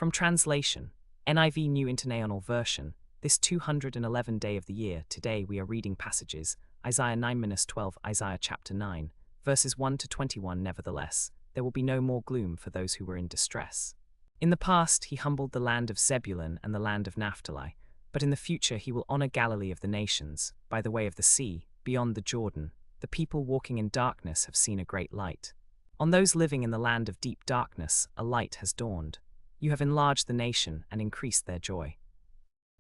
From translation, NIV New International Version, this 211 day of the year, today we are reading passages, Isaiah 9-12, Isaiah chapter 9, verses 1 to 21. Nevertheless, there will be no more gloom for those who were in distress. In the past, he humbled the land of Zebulun and the land of Naphtali, but in the future he will honor Galilee of the nations, by the way of the sea, beyond the Jordan. The people walking in darkness have seen a great light. On those living in the land of deep darkness, a light has dawned. You have enlarged the nation and increased their joy.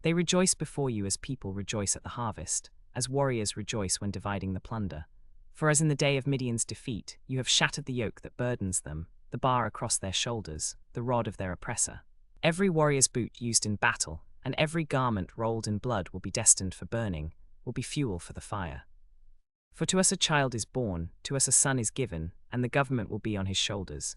They rejoice before you as people rejoice at the harvest, as warriors rejoice when dividing the plunder. For as in the day of Midian's defeat, you have shattered the yoke that burdens them, the bar across their shoulders, the rod of their oppressor. Every warrior's boot used in battle, and every garment rolled in blood will be destined for burning, will be fuel for the fire. For to us a child is born, to us a son is given, and the government will be on his shoulders.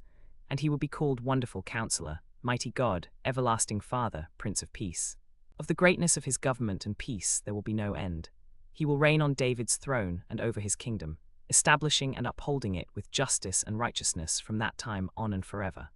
And he will be called Wonderful Counselor, Mighty God, Everlasting Father, Prince of Peace. Of the greatness of his government and peace there will be no end. He will reign on David's throne and over his kingdom, establishing and upholding it with justice and righteousness from that time on and forever.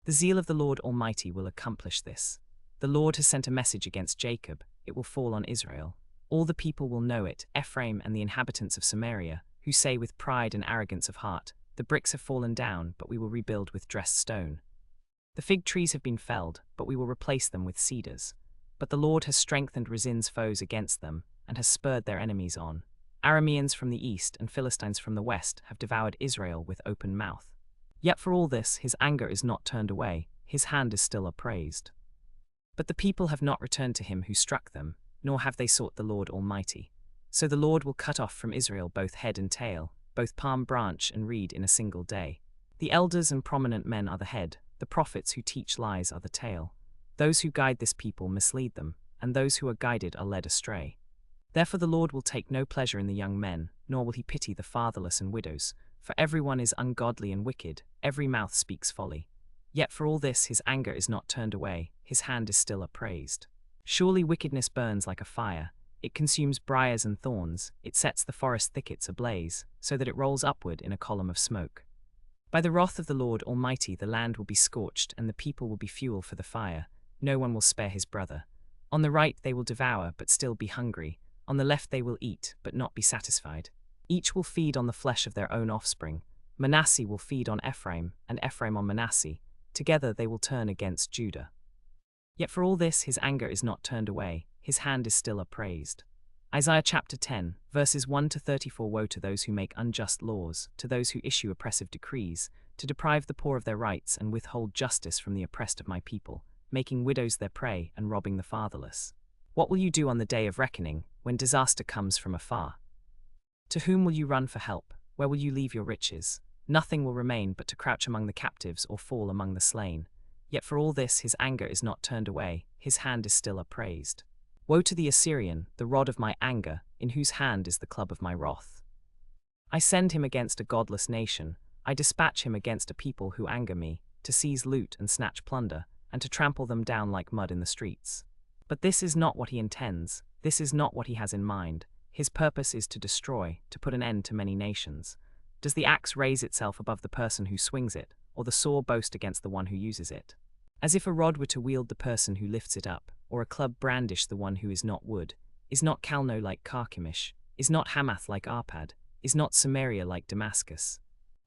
The zeal of the Lord Almighty will accomplish this. The Lord has sent a message against Jacob, it will fall on Israel. All the people will know it, Ephraim and the inhabitants of Samaria, who say with pride and arrogance of heart, the bricks have fallen down, but we will rebuild with dressed stone. The fig trees have been felled, but we will replace them with cedars. But the Lord has strengthened Rezin's foes against them, and has spurred their enemies on. Arameans from the east and Philistines from the west have devoured Israel with open mouth. Yet for all this his anger is not turned away, his hand is still upraised. But the people have not returned to him who struck them, nor have they sought the Lord Almighty. So the Lord will cut off from Israel both head and tail, both palm branch and reed in a single day. The elders and prominent men are the head, the prophets who teach lies are the tail. Those who guide this people mislead them, and those who are guided are led astray. Therefore the Lord will take no pleasure in the young men, nor will he pity the fatherless and widows, for everyone is ungodly and wicked, every mouth speaks folly. Yet for all this his anger is not turned away, his hand is still upraised. Surely wickedness burns like a fire, it consumes briars and thorns, it sets the forest thickets ablaze, so that it rolls upward in a column of smoke. By the wrath of the Lord Almighty the land will be scorched and the people will be fuel for the fire, no one will spare his brother. On the right they will devour but still be hungry, on the left they will eat but not be satisfied. Each will feed on the flesh of their own offspring. Manasseh will feed on Ephraim, and Ephraim on Manasseh. Together they will turn against Judah. Yet for all this his anger is not turned away, his hand is still upraised. Isaiah chapter 10, verses 1 to 34. Woe to those who make unjust laws, to those who issue oppressive decrees, to deprive the poor of their rights and withhold justice from the oppressed of my people, making widows their prey and robbing the fatherless. What will you do on the day of reckoning, when disaster comes from afar? To whom will you run for help? Where will you leave your riches? Nothing will remain but to crouch among the captives or fall among the slain. Yet for all this his anger is not turned away, his hand is still upraised. Woe to the Assyrian, the rod of my anger, in whose hand is the club of my wrath. I send him against a godless nation, I dispatch him against a people who anger me, to seize loot and snatch plunder, and to trample them down like mud in the streets. But this is not what he intends, this is not what he has in mind. His purpose is to destroy, to put an end to many nations. Does the axe raise itself above the person who swings it, or the saw boast against the one who uses it? As if a rod were to wield the person who lifts it up, or a club brandish the one who is not wood. Is not Calno like Carchemish? Is not Hamath like Arpad? Is not Samaria like Damascus?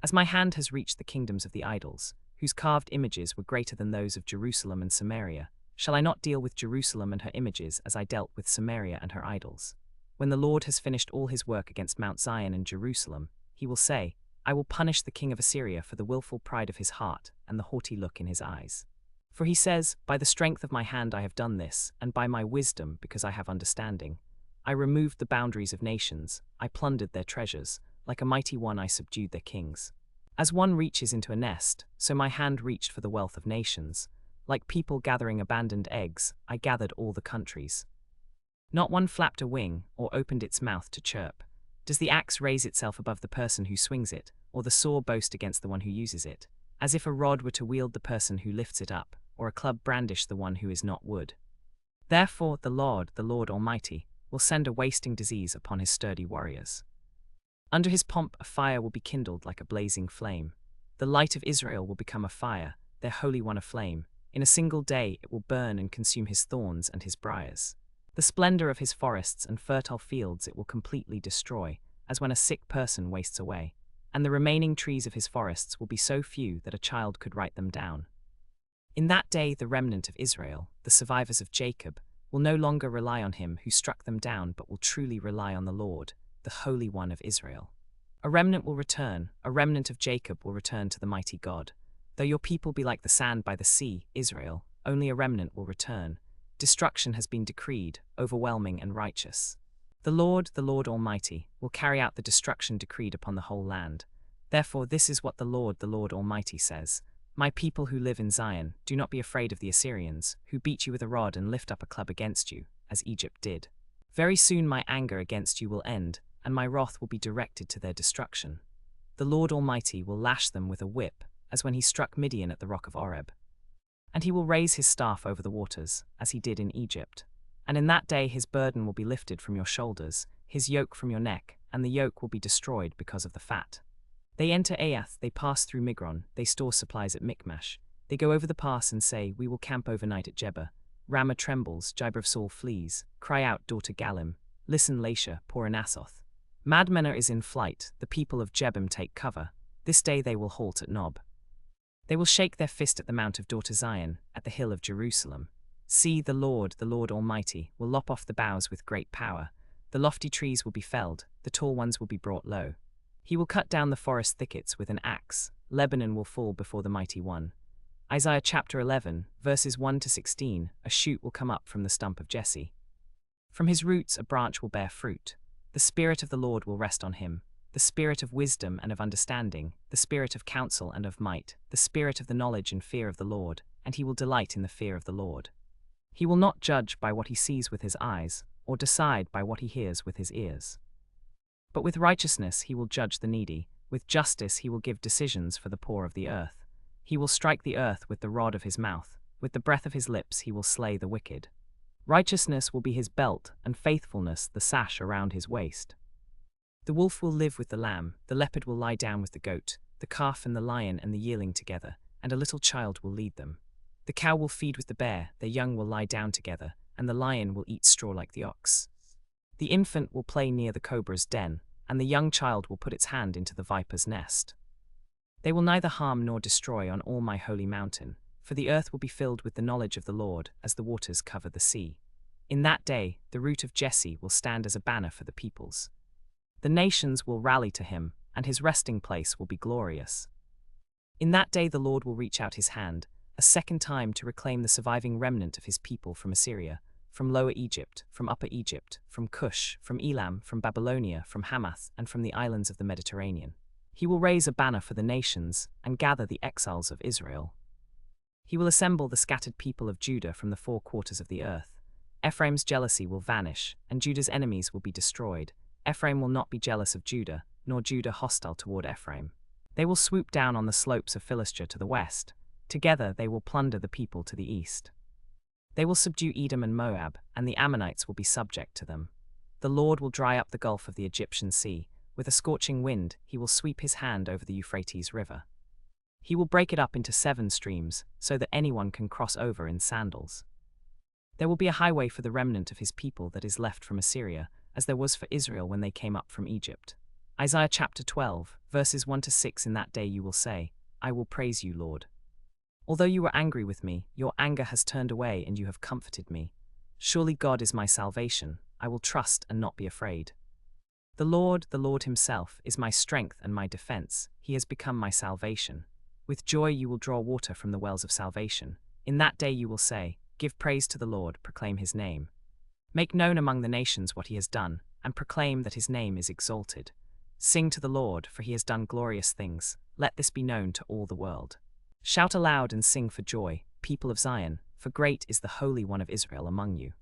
As my hand has reached the kingdoms of the idols, whose carved images were greater than those of Jerusalem and Samaria, shall I not deal with Jerusalem and her images as I dealt with Samaria and her idols? When the Lord has finished all his work against Mount Zion and Jerusalem, he will say, I will punish the king of Assyria for the willful pride of his heart and the haughty look in his eyes. For he says, by the strength of my hand I have done this, and by my wisdom because I have understanding. I removed the boundaries of nations, I plundered their treasures, like a mighty one I subdued their kings. As one reaches into a nest, so my hand reached for the wealth of nations. Like people gathering abandoned eggs, I gathered all the countries. Not one flapped a wing, or opened its mouth to chirp. Does the axe raise itself above the person who swings it, or the saw boast against the one who uses it? As if a rod were to wield the person who lifts it up, or a club brandish the one who is not wood. Therefore the Lord Almighty, will send a wasting disease upon his sturdy warriors. Under his pomp a fire will be kindled like a blazing flame. The light of Israel will become a fire, their Holy One a flame, In a single day it will burn and consume his thorns and his briars. The splendor of his forests and fertile fields it will completely destroy, as when a sick person wastes away. And the remaining trees of his forests will be so few that a child could write them down. In that day the remnant of Israel, the survivors of Jacob, will no longer rely on him who struck them down, but will truly rely on the Lord, the Holy One of Israel. A remnant will return, a remnant of Jacob will return to the mighty God. Though your people be like the sand by the sea, Israel, only a remnant will return. Destruction has been decreed, overwhelming and righteous. The Lord Almighty, will carry out the destruction decreed upon the whole land. Therefore this is what the Lord Almighty says: My people who live in Zion, do not be afraid of the Assyrians, who beat you with a rod and lift up a club against you, as Egypt did. Very soon my anger against you will end, and my wrath will be directed to their destruction. The Lord Almighty will lash them with a whip, as when he struck Midian at the rock of Oreb. And he will raise his staff over the waters, as he did in Egypt. And in that day his burden will be lifted from your shoulders, his yoke from your neck, and the yoke will be destroyed because of the fat. They enter Aiath, they pass through Migron, they store supplies at Michmash. They go over the pass and say, We will camp overnight at Jebah. Ramah trembles, Jibber of Saul flees. Cry out, daughter Galim. Listen, Laisha, poor Anathoth. Madmenah is in flight, the people of Jebim take cover. This day they will halt at Nob. They will shake their fist at the mount of daughter Zion, at the hill of Jerusalem. See, the Lord Almighty, will lop off the boughs with great power. The lofty trees will be felled, the tall ones will be brought low. He will cut down the forest thickets with an axe. Lebanon will fall before the mighty one. Isaiah chapter 11, verses 1 to 16, a shoot will come up from the stump of Jesse. From his roots a branch will bear fruit. The Spirit of the Lord will rest on him, the Spirit of wisdom and of understanding, the Spirit of counsel and of might, the Spirit of the knowledge and fear of the Lord, and he will delight in the fear of the Lord. He will not judge by what he sees with his eyes, or decide by what he hears with his ears. But with righteousness he will judge the needy, with justice he will give decisions for the poor of the earth. He will strike the earth with the rod of his mouth, with the breath of his lips he will slay the wicked. Righteousness will be his belt, and faithfulness the sash around his waist. The wolf will live with the lamb, the leopard will lie down with the goat, the calf and the lion and the yearling together, and a little child will lead them. The cow will feed with the bear, their young will lie down together, and the lion will eat straw like the ox. The infant will play near the cobra's den, and the young child will put its hand into the viper's nest. They will neither harm nor destroy on all my holy mountain, for the earth will be filled with the knowledge of the Lord, as the waters cover the sea. In that day, the root of Jesse will stand as a banner for the peoples. The nations will rally to him, and his resting place will be glorious. In that day the Lord will reach out his hand, a second time to reclaim the surviving remnant of his people from Assyria, from Lower Egypt, from Upper Egypt, from Cush, from Elam, from Babylonia, from Hamath, and from the islands of the Mediterranean. He will raise a banner for the nations, and gather the exiles of Israel. He will assemble the scattered people of Judah from the four quarters of the earth. Ephraim's jealousy will vanish, and Judah's enemies will be destroyed. Ephraim will not be jealous of Judah, nor Judah hostile toward Ephraim. They will swoop down on the slopes of Philistia to the west. Together they will plunder the people to the east. They will subdue Edom and Moab, and the Ammonites will be subject to them. The Lord will dry up the gulf of the Egyptian sea. With a scorching wind, he will sweep his hand over the Euphrates River. He will break it up into 7 streams, so that anyone can cross over in sandals. There will be a highway for the remnant of his people that is left from Assyria, as there was for Israel when they came up from Egypt. Isaiah chapter 12, verses 1 to 6. In that day you will say, I will praise you, Lord. Although you were angry with me, your anger has turned away and you have comforted me. Surely God is my salvation, I will trust and not be afraid. The Lord himself, is my strength and my defense, he has become my salvation. With joy you will draw water from the wells of salvation. In that day you will say, Give praise to the Lord, proclaim his name. Make known among the nations what he has done, and proclaim that his name is exalted. Sing to the Lord, for he has done glorious things. Let this be known to all the world. Shout aloud and sing for joy, people of Zion, for great is the Holy One of Israel among you.